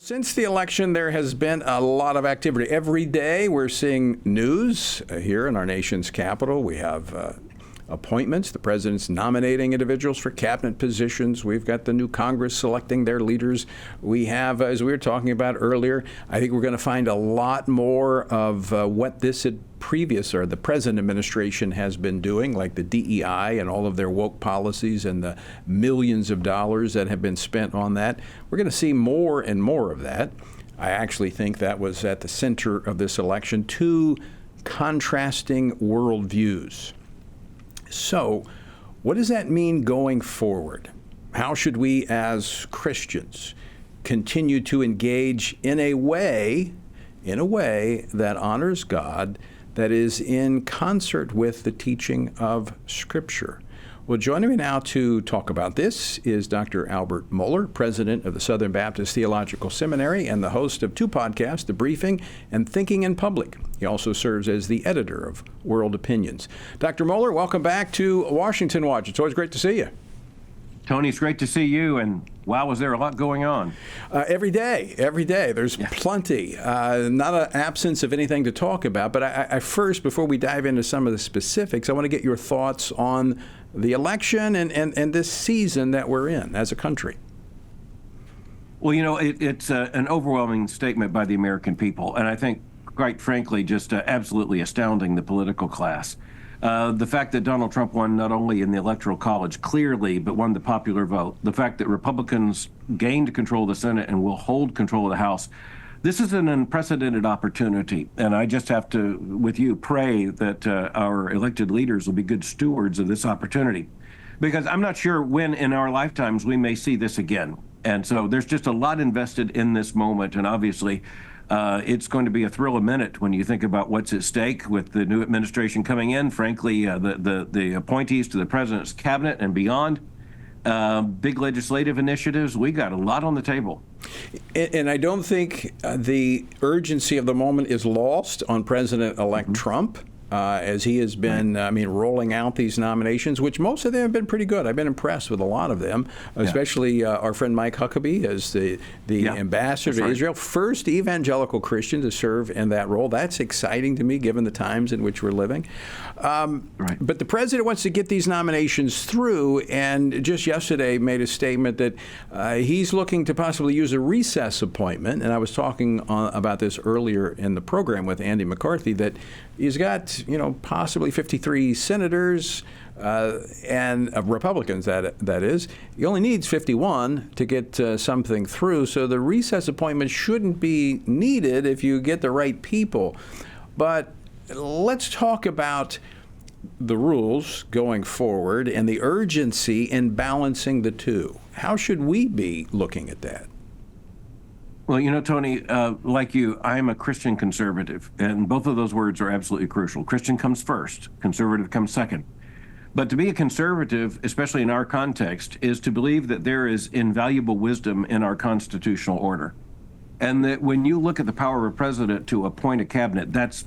Since the election, there has been a lot of activity. Every day we're seeing news here in our nation's capital. We have appointments. The president's nominating individuals for cabinet positions. We've got the new Congress selecting their leaders. We have, as we were talking about earlier, I think we're going to find a lot more of what this the present administration has been doing, like the DEI and all of their woke policies and the millions of dollars that have been spent on that. We're going to see more and more of that. I actually think that was at the center of this election, two contrasting worldviews. So, what does that mean going forward? How should we as Christians continue to engage in a way that honors God, that is in concert with the teaching of Scripture? Well, joining me now to talk about this is Dr. Albert Mohler, president of the Southern Baptist Theological Seminary and the host of two podcasts, The Briefing and Thinking in Public. He also serves as the editor of World Opinions. Dr. Mohler, welcome back to Washington Watch. It's always great to see you. Tony, it's great to see you, and wow, was there a lot going on? Every day. There's plenty. Not an absence of anything to talk about, but I first, before we dive into some of the specifics, I want to get your thoughts on the election and this season that we're in as a country. Well, you know, it's an overwhelming statement by the American people, and I think, quite frankly, just absolutely astounding the political class. The fact that Donald Trump won not only in the Electoral College clearly, but won the popular vote. The fact that Republicans gained control of the Senate and will hold control of the House. This is an unprecedented opportunity. And I just have to, with you, pray that our elected leaders will be good stewards of this opportunity. Because I'm not sure when in our lifetimes we may see this again. And so there's just a lot invested in this moment. And obviously, it's going to be a thrill a minute when you think about what's at stake with the new administration coming in. Frankly, the appointees to the president's cabinet and beyond, big legislative initiatives. We got a lot on the table. And I don't think the urgency of the moment is lost on President-elect Trump. As he has been, rolling out these nominations, which most of them have been pretty good. I've been impressed with a lot of them, especially our friend Mike Huckabee as the ambassador to Israel, first evangelical Christian to serve in that role. That's exciting to me, given the times in which we're living. But the president wants to get these nominations through, and just yesterday made a statement that he's looking to possibly use a recess appointment. And I was talking about this earlier in the program with Andy McCarthy, that he's got, possibly 53 senators and Republicans, that is. He only needs 51 to get something through. So the recess appointment shouldn't be needed if you get the right people. But let's talk about the rules going forward and the urgency in balancing the two. How should we be looking at that? Well, Tony, like you, I'm a Christian conservative, and both of those words are absolutely crucial. Christian comes first, conservative comes second. But to be a conservative, especially in our context, is to believe that there is invaluable wisdom in our constitutional order. And that when you look at the power of a president to appoint a cabinet, that's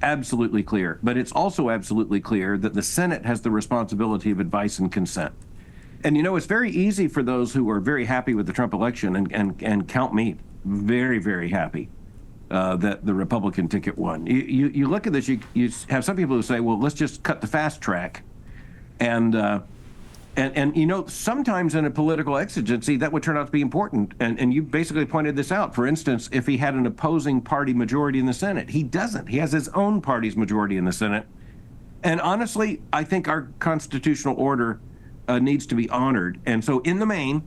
absolutely clear. But it's also absolutely clear that the Senate has the responsibility of advice and consent. And it's very easy for those who are very happy with the Trump election, and count me very, very happy that the Republican ticket won. You look at this, you have some people who say, well, let's just cut the fast track. And sometimes in a political exigency, that would turn out to be important. And you basically pointed this out. For instance, if he had an opposing party majority in the Senate, he doesn't. He has his own party's majority in the Senate. And honestly, I think our constitutional order needs to be honored. And so in the main,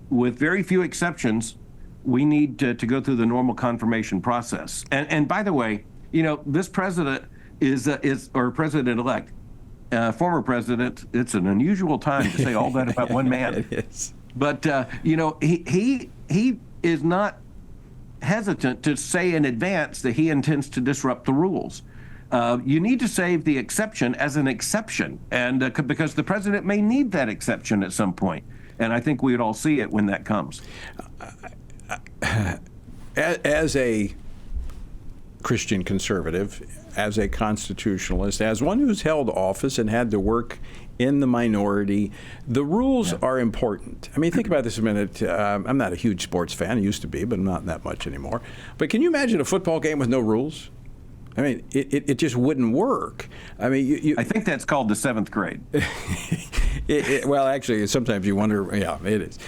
with very few exceptions, we need to go through the normal confirmation process. And by the way, this president is president-elect, former president. It's an unusual time to say all that about one man. It is. But he is not hesitant to say in advance that he intends to disrupt the rules. You need to save the exception as an exception, and because the president may need that exception at some point. And I think we would all see it when that comes. As a Christian conservative, as a constitutionalist, as one who's held office and had to work in the minority. The rules are important. I mean, think about this a minute. I'm not a huge sports fan. I used to be, but I'm not that much anymore. But can you imagine a football game with no rules? I mean, it just wouldn't work. I mean, I think that's called the seventh grade. Well, actually, sometimes you wonder. Yeah, it is.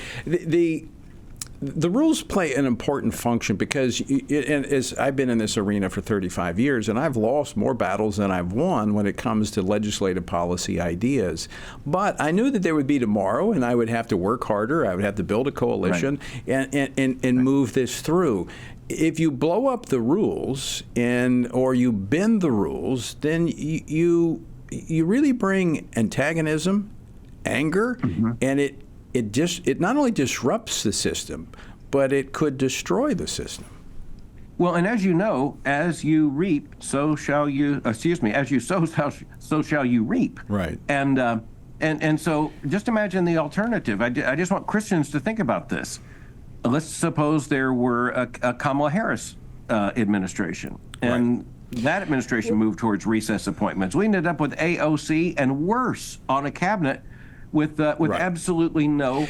The rules play an important function because, and as I've been in this arena for 35 years, and I've lost more battles than I've won when it comes to legislative policy ideas. But I knew that there would be tomorrow, and I would have to work harder. I would have to build a coalition and move this through. If you blow up the rules or you bend the rules, then you really bring antagonism, anger, and it not only disrupts the system, but it could destroy the system. Well, and as you know, as you reap, so shall you. As you sow, so shall you reap. Right. And so, just imagine the alternative. I just want Christians to think about this. Let's suppose there were a Kamala Harris administration, and that administration moved towards recess appointments. We ended up with AOC and worse on a cabinet with absolutely no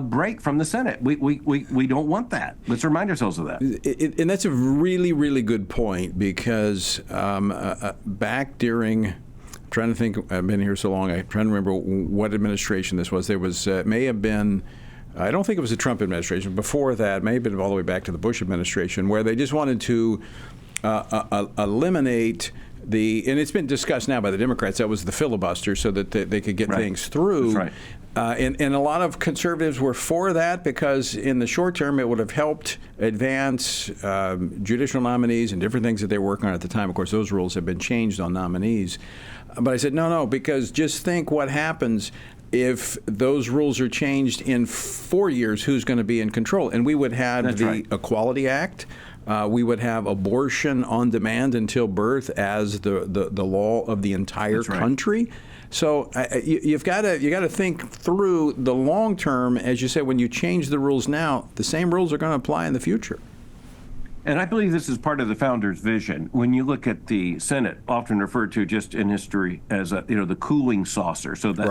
break from the Senate. We don't want that. Let's remind ourselves of that. And that's a really, really good point because back during, I'm trying to think, I've been here so long, I'm trying to remember what administration this was. There was, may have been, I don't think it was the Trump administration. Before that, may have been all the way back to the Bush administration, where they just wanted to eliminate and it's been discussed now by the Democrats, that was the filibuster so that they could get things through. That's right. And a lot of conservatives were for that because in the short term it would have helped advance judicial nominees and different things that they were working on at the time. Of course, those rules have been changed on nominees. But I said, no, because just think what happens if those rules are changed in 4 years, who's going to be in control? And we would have the Equality Act. We would have abortion on demand until birth as the law of the entire country. So you've got to think through the long term. As you said, when you change the rules now, the same rules are going to apply in the future. And I believe this is part of the founders' vision. When you look at the Senate, often referred to just in history as the cooling saucer, so that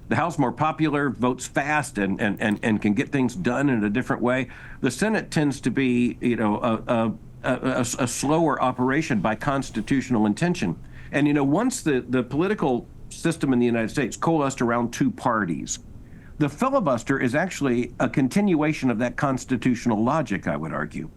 the House more popular, votes fast, and can get things done in a different way. The Senate tends to be a slower operation by constitutional intention. And once the political system in the United States coalesced around two parties, the filibuster is actually a continuation of that constitutional logic, I would argue.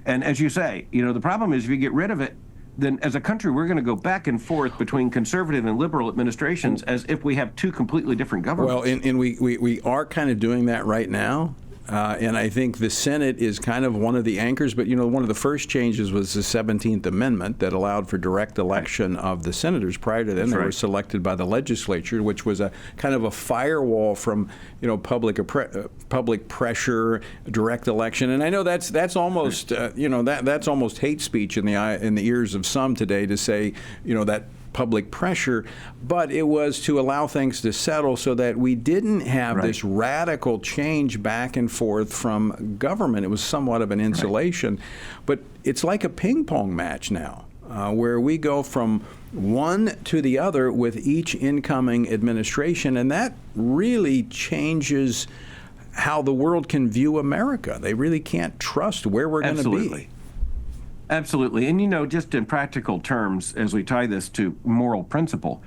And as you say, the problem is if you get rid of it, then as a country, we're going to go back and forth between conservative and liberal administrations as if we have two completely different governments. Well, and we are kind of doing that right now. And I think the Senate is kind of one of the anchors. But, one of the first changes was the 17th Amendment that allowed for direct election of the senators. Prior to then, they were selected by the legislature, which was a kind of a firewall from, public pressure, direct election. And I know that's almost, that's almost hate speech in the ears of some today to say, that public pressure, but it was to allow things to settle so that we didn't have this radical change back and forth from government. It was somewhat of an insulation, but it's like a ping pong match now, where we go from one to the other with each incoming administration, and that really changes how the world can view America. They really can't trust where we're going to be. Absolutely. And, just in practical terms, as we tie this to moral principle,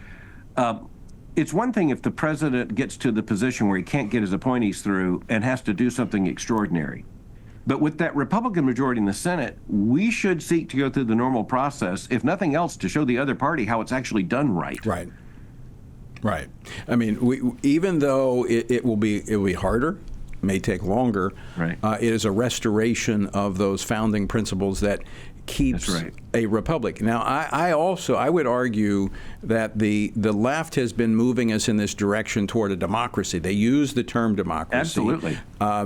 it's one thing if the president gets to the position where he can't get his appointees through and has to do something extraordinary. But with that Republican majority in the Senate, we should seek to go through the normal process, if nothing else, to show the other party how it's actually done right. Right. I mean, even though it will be harder, may take longer, it is a restoration of those founding principles that keeps a republic. Now, I would argue that the left has been moving us in this direction toward a democracy. They use the term democracy. Absolutely.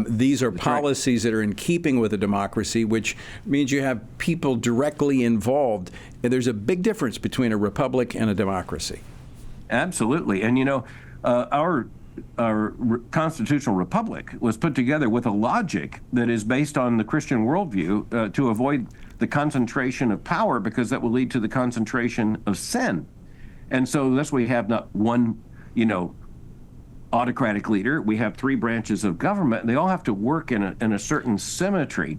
These are policies that are in keeping with a democracy, which means you have people directly involved. And there's a big difference between a republic and a democracy. Absolutely. And, our constitutional republic was put together with a logic that is based on the Christian worldview to avoid the concentration of power, because that will lead to the concentration of sin. And so that's why we have not one autocratic leader. We have three branches of government, and they all have to work in a certain symmetry.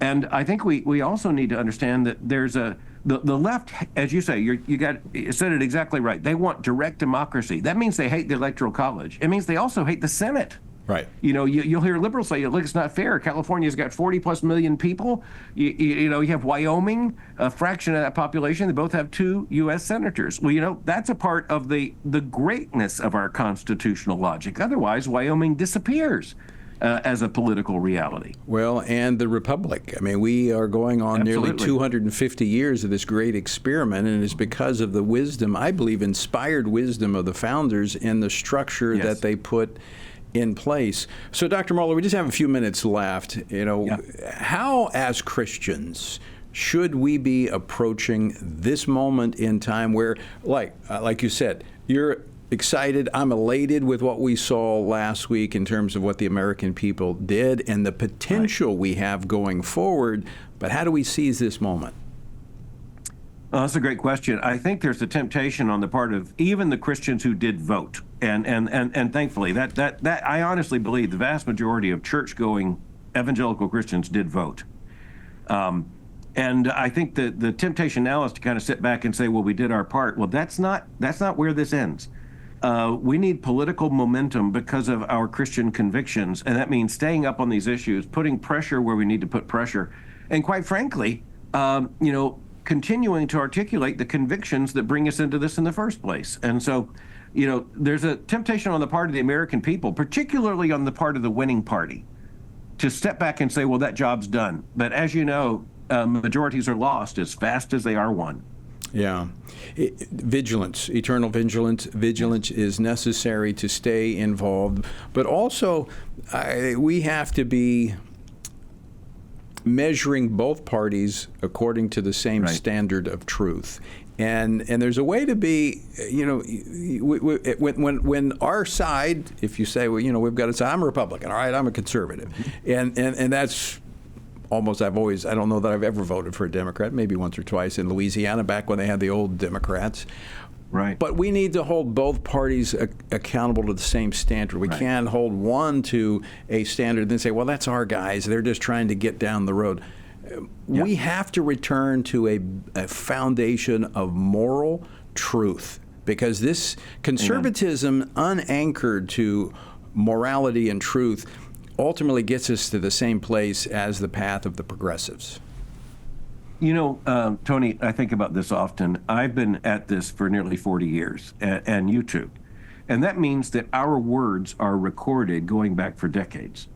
And I think we also need to understand that there's the left, as you say, you said it exactly right. They want direct democracy. That means they hate the Electoral College. It means they also hate the Senate. Right. You'll hear liberals say, look, it's not fair. California's got 40+ million people. You have Wyoming, a fraction of that population. They both have 2 U.S. senators. Well, that's a part of the greatness of our constitutional logic. Otherwise, Wyoming disappears as a political reality. Well, and the Republic. I mean, we are going on Absolutely. nearly 250 years of this great experiment, and it's because of the wisdom, I believe, inspired wisdom of the founders in the structure Yes. that they put in place. So, Dr. Mohler, we just have a few minutes left. How, as Christians, should we be approaching this moment in time where, like you said, you're excited, I'm elated with what we saw last week in terms of what the American people did and the potential we have going forward, but how do we seize this moment? Well, that's a great question. I think there's a temptation on the part of even the Christians who did vote, and thankfully, that I honestly believe the vast majority of church-going evangelical Christians did vote. And I think the temptation now is to kind of sit back and say, well, we did our part. Well, that's not where this ends. We need political momentum because of our Christian convictions, and that means staying up on these issues, putting pressure where we need to put pressure, and quite frankly, continuing to articulate the convictions that bring us into this in the first place. And so, there's a temptation on the part of the American people, particularly on the part of the winning party, to step back and say, well, that job's done. But as you know, majorities are lost as fast as they are won. Yeah. Vigilance, eternal vigilance. Vigilance is necessary to stay involved. But also, we have to be measuring both parties according to the same standard of truth. And there's a way to be, when our side, if you say, well, we've got to say, I'm a Republican, all right, I'm a conservative. And that's almost, I don't know that I've ever voted for a Democrat, maybe once or twice in Louisiana back when they had the old Democrats. Right. But we need to hold both parties accountable to the same standard. We can't hold one to a standard and then say, well, that's our guys. They're just trying to get down the road. We have to return to a foundation of moral truth, because this conservatism unanchored to morality and truth ultimately gets us to the same place as the path of the progressives. Tony, I think about this often. I've been at this for nearly 40 years, and you too. And that means that our words are recorded going back for decades.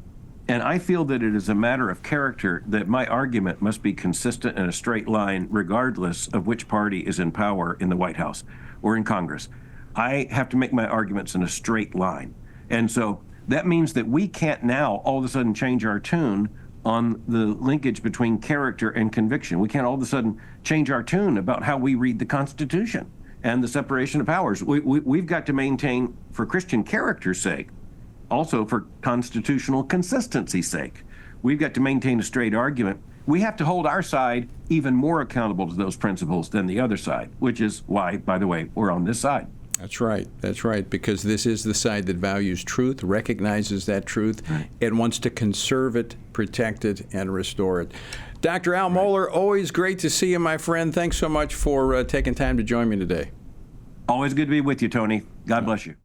And I feel that it is a matter of character that my argument must be consistent in a straight line, regardless of which party is in power in the White House or in Congress. I have to make my arguments in a straight line. And so that means that we can't now all of a sudden change our tune on the linkage between character and conviction. We can't all of a sudden change our tune about how we read the Constitution and the separation of powers. We've got to maintain, for Christian character's sake, also for constitutional consistency's sake, we've got to maintain a straight argument. We have to hold our side even more accountable to those principles than the other side, which is why, by the way, we're on this side. That's right, because this is the side that values truth, recognizes that truth, and wants to conserve it, protect it, and restore it. Dr. Al Mohler, always great to see you, my friend. Thanks so much for taking time to join me today. Always good to be with you, Tony. God bless you.